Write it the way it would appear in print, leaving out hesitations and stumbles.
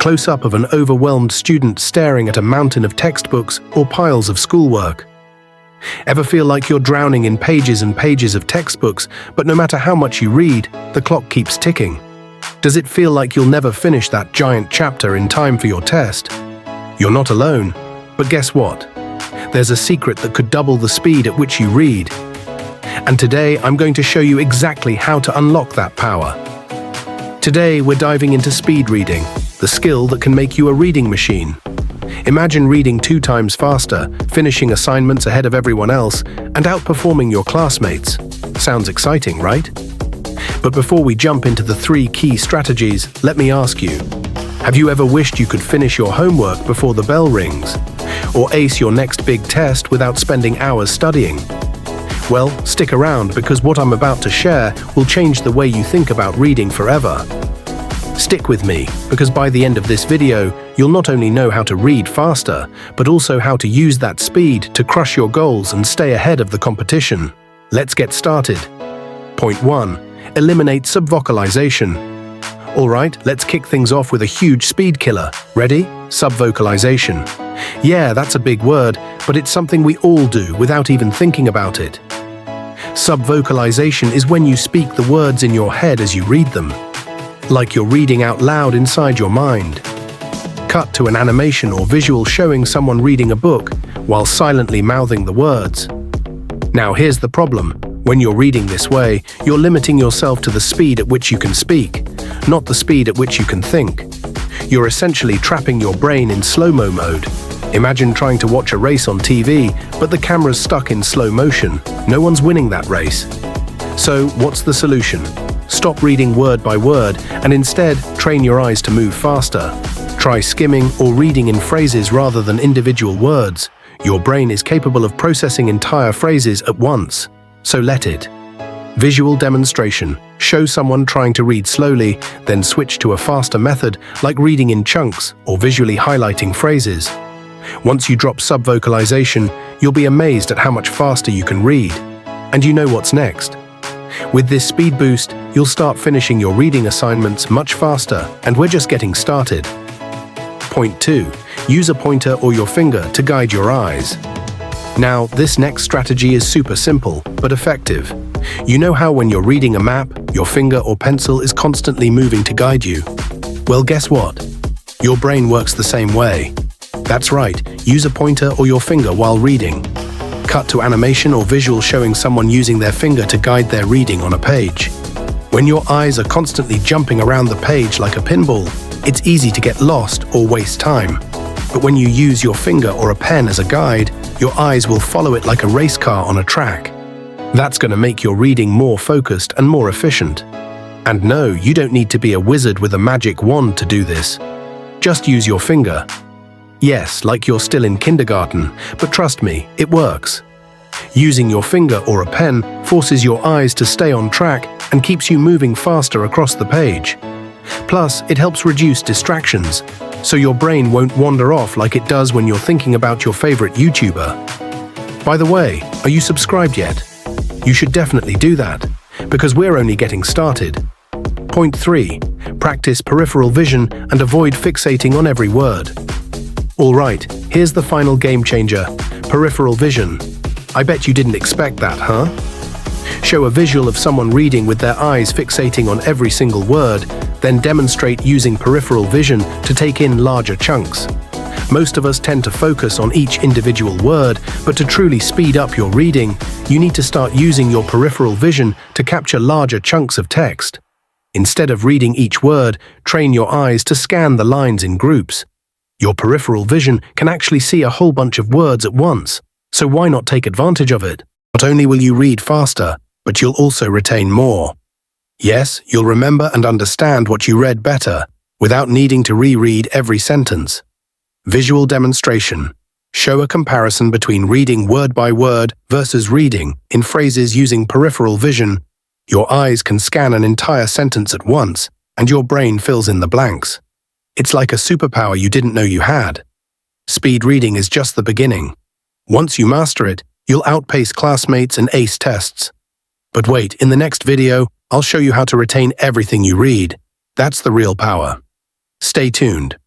close-up of an overwhelmed student staring at a mountain of textbooks or piles of schoolwork. Ever feel like you're drowning in pages and pages of textbooks, but no matter how much you read, the clock keeps ticking? Does it feel like you'll never finish that giant chapter in time for your test? You're not alone, but guess what? There's a secret that could double the speed at which you read. And today I'm going to show you exactly how to unlock that power. Today we're diving into speed reading, the skill that can make you a reading machine. Imagine reading 2 times faster, finishing assignments ahead of everyone else, and outperforming your classmates. Sounds exciting, right? But before we jump into the 3 key strategies, let me ask you, have you ever wished you could finish your homework before the bell rings? Or ace your next big test without spending hours studying? Well, stick around because what I'm about to share will change the way you think about reading forever. Stick with me, because by the end of this video, you'll not only know how to read faster, but also how to use that speed to crush your goals and stay ahead of the competition. Let's get started. Point 1. Eliminate subvocalization. Alright, let's kick things off with a huge speed killer. Ready? Subvocalization. Yeah, that's a big word, but it's something we all do without even thinking about it. Subvocalization is when you speak the words in your head as you read them, like you're reading out loud inside your mind. Cut to an animation or visual showing someone reading a book while silently mouthing the words. Now here's the problem. When you're reading this way, you're limiting yourself to the speed at which you can speak, not the speed at which you can think. You're essentially trapping your brain in slow-mo mode. Imagine trying to watch a race on TV, but the camera's stuck in slow motion. No one's winning that race. So, what's the solution? Stop reading word by word and instead train your eyes to move faster. Try skimming or reading in phrases rather than individual words. Your brain is capable of processing entire phrases at once, so let it. Visual demonstration. Show someone trying to read slowly, then switch to a faster method like reading in chunks or visually highlighting phrases. Once you drop subvocalization, you'll be amazed at how much faster you can read. And you know what's next. With this speed boost, you'll start finishing your reading assignments much faster, and we're just getting started. Point 2. Use a pointer or your finger to guide your eyes. Now, this next strategy is super simple, but effective. You know how when you're reading a map, your finger or pencil is constantly moving to guide you? Well, guess what? Your brain works the same way. That's right, use a pointer or your finger while reading. Cut to animation or visual showing someone using their finger to guide their reading on a page. When your eyes are constantly jumping around the page like a pinball, it's easy to get lost or waste time. But when you use your finger or a pen as a guide, your eyes will follow it like a race car on a track. That's going to make your reading more focused and more efficient. And no, you don't need to be a wizard with a magic wand to do this. Just use your finger. Yes, like you're still in kindergarten, but trust me, it works. Using your finger or a pen forces your eyes to stay on track and keeps you moving faster across the page. Plus, it helps reduce distractions, so your brain won't wander off like it does when you're thinking about your favorite YouTuber. By the way, are you subscribed yet? You should definitely do that, because we're only getting started. Point 3. Practice peripheral vision and avoid fixating on every word. Alright, here's the final game changer, peripheral vision. I bet you didn't expect that, huh? Show a visual of someone reading with their eyes fixating on every single word, then demonstrate using peripheral vision to take in larger chunks. Most of us tend to focus on each individual word, but to truly speed up your reading, you need to start using your peripheral vision to capture larger chunks of text. Instead of reading each word, train your eyes to scan the lines in groups. Your peripheral vision can actually see a whole bunch of words at once, so why not take advantage of it? Not only will you read faster, but you'll also retain more. Yes, you'll remember and understand what you read better, without needing to reread every sentence. Visual demonstration. Show a comparison between reading word by word versus reading in phrases using peripheral vision. Your eyes can scan an entire sentence at once, and your brain fills in the blanks. It's like a superpower you didn't know you had. Speed reading is just the beginning. Once you master it, you'll outpace classmates and ace tests. But wait, in the next video, I'll show you how to retain everything you read. That's the real power. Stay tuned.